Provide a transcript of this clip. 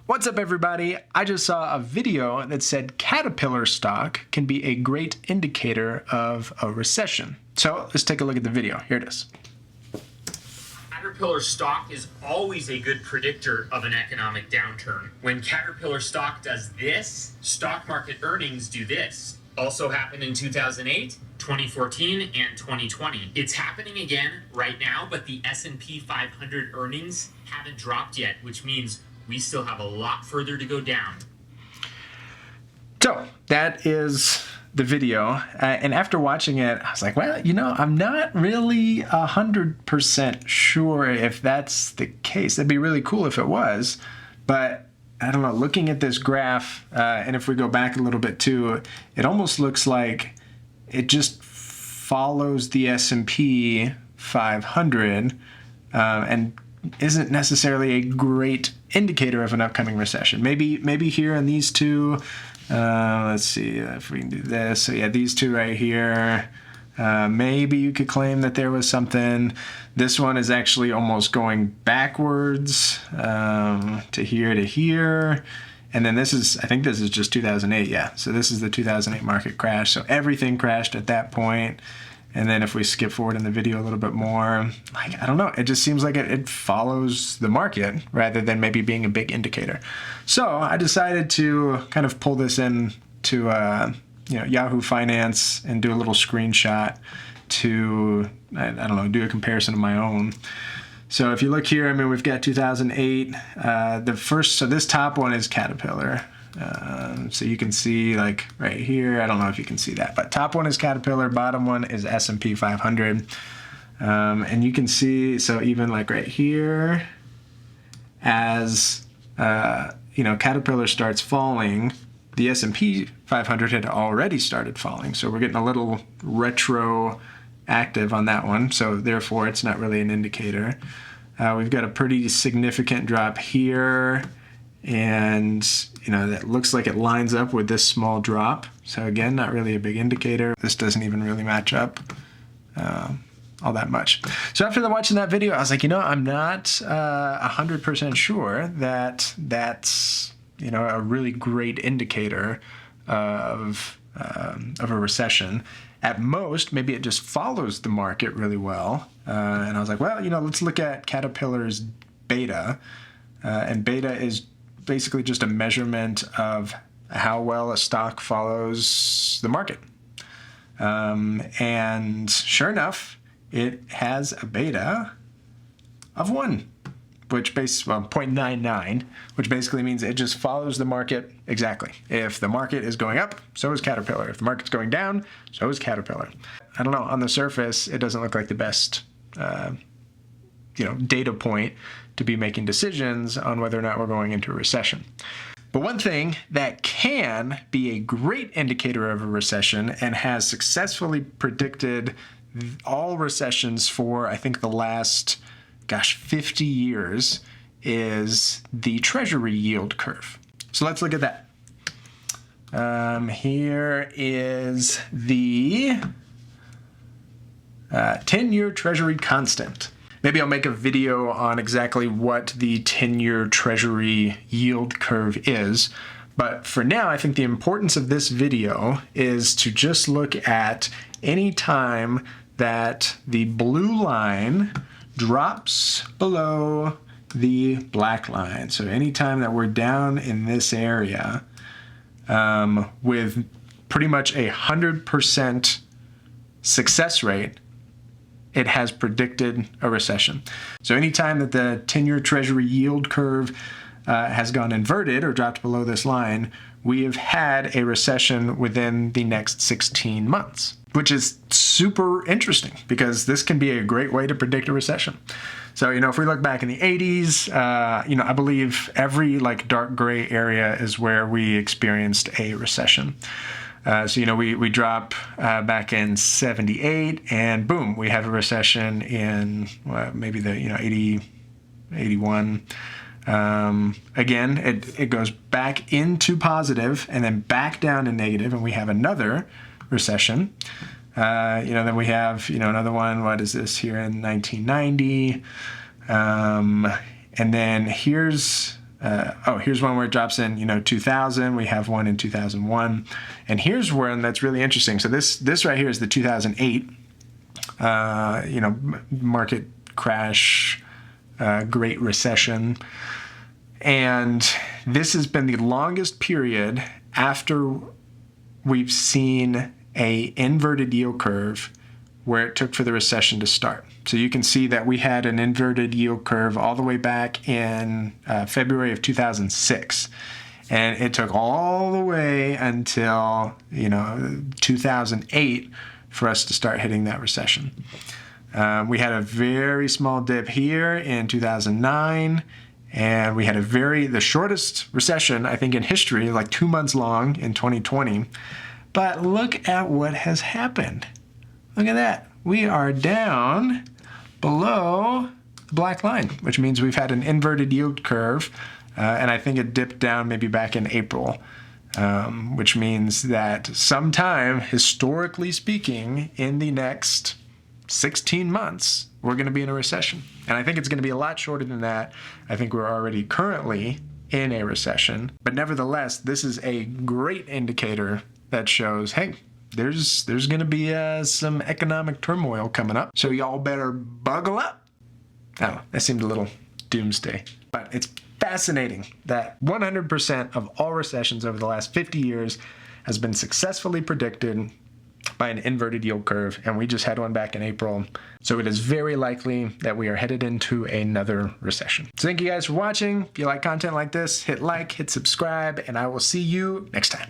What's up, everybody? I just saw a video that said Caterpillar stock can be a great indicator of a recession. So let's take a look at the video. Here it is. Caterpillar stock is always a good predictor of an economic downturn. When Caterpillar stock does this, stock market earnings do this. Also happened in 2008, 2014, and 2020. It's happening again right now, but the S&P 500 earnings haven't dropped yet, which means we still have a lot further to go down. So that is the video. And after watching it, I was like, well, I'm not really 100% sure if that's the case. That'd be really cool if it was. But I don't know, looking at this graph, and if we go back a little bit too, it almost looks like it just follows the S&P 500 and isn't necessarily a great indicator of an upcoming recession. Maybe here in these two, let's see if we can do this. So yeah, these two right here, maybe you could claim that there was something. This one is actually almost going backwards to here. And then this is, I think this is just 2008, yeah. So this is the 2008 market crash. So everything crashed at that point. And then if we skip forward in the video a little bit more, I don't know, it just seems like it follows the market rather than maybe being a big indicator. So I decided to kind of pull this in to Yahoo Finance and do a little screenshot to, I don't know, do a comparison of my own. So if you look here, I mean, we've got 2008. So this top one is Caterpillar. So you can see like right here, I don't know if you can see that, but top one is Caterpillar, bottom one is S&P 500. And you can see, so even like right here, as, Caterpillar starts falling, the S&P 500 had already started falling. So we're getting a little retroactive on that one. So therefore it's not really an indicator. We've got a pretty significant drop here. And, that looks like it lines up with this small drop. So again, not really a big indicator. This doesn't even really match up all that much. So after watching that video, I was like, I'm not 100% sure that that's, a really great indicator of a recession. At most, maybe it just follows the market really well. And I was like, well, let's look at Caterpillar's beta. And beta is basically just a measurement of how well a stock follows the market. And sure enough, it has a beta of 1, which 0.99, which basically means it just follows the market exactly. If the market is going up, so is Caterpillar. If the market's going down, so is Caterpillar. I don't know, on the surface, it doesn't look like the best data point to be making decisions on whether or not we're going into a recession. But one thing that can be a great indicator of a recession and has successfully predicted all recessions for, I think, the last, 50 years is the Treasury yield curve. So let's look at that. Here is the 10-year Treasury constant. Maybe I'll make a video on exactly what the 10-year Treasury yield curve is. But for now, I think the importance of this video is to just look at any time that the blue line drops below the black line. So anytime that we're down in this area with pretty much 100% success rate, it has predicted a recession. So anytime that the 10-year Treasury yield curve has gone inverted or dropped below this line, we have had a recession within the next 16 months, which is super interesting because this can be a great way to predict a recession. So, if we look back in the 80s, I believe every dark gray area is where we experienced a recession. So, we drop back in 78 and boom, we have a recession in maybe the, 80, 81. Again, it goes back into positive and then back down to negative, and we have another recession. Then we have, another one, what is this here in 1990? And then here's Here's one where it drops in, 2000. We have one in 2001. And here's one that's really interesting. So this right here is the 2008, market crash, Great Recession. And this has been the longest period after we've seen a inverted yield curve where it took for the recession to start. So you can see that we had an inverted yield curve all the way back in February of 2006. And it took all the way until, 2008 for us to start hitting that recession. We had a very small dip here in 2009. And we had the shortest recession, I think, in history, like 2 months long in 2020. But look at what has happened. Look at that. We are down below the black line, which means we've had an inverted yield curve. And I think it dipped down maybe back in April, which means that sometime, historically speaking, in the next 16 months, we're going to be in a recession. And I think it's going to be a lot shorter than that. I think we're already currently in a recession. But nevertheless, this is a great indicator that shows, hey, there's going to be some economic turmoil coming up. So y'all better buckle up. Oh, that seemed a little doomsday. But it's fascinating that 100% of all recessions over the last 50 years has been successfully predicted by an inverted yield curve, and we just had one back in April. So it is very likely that we are headed into another recession. So thank you guys for watching. If you like content like this, hit like, hit subscribe, and I will see you next time.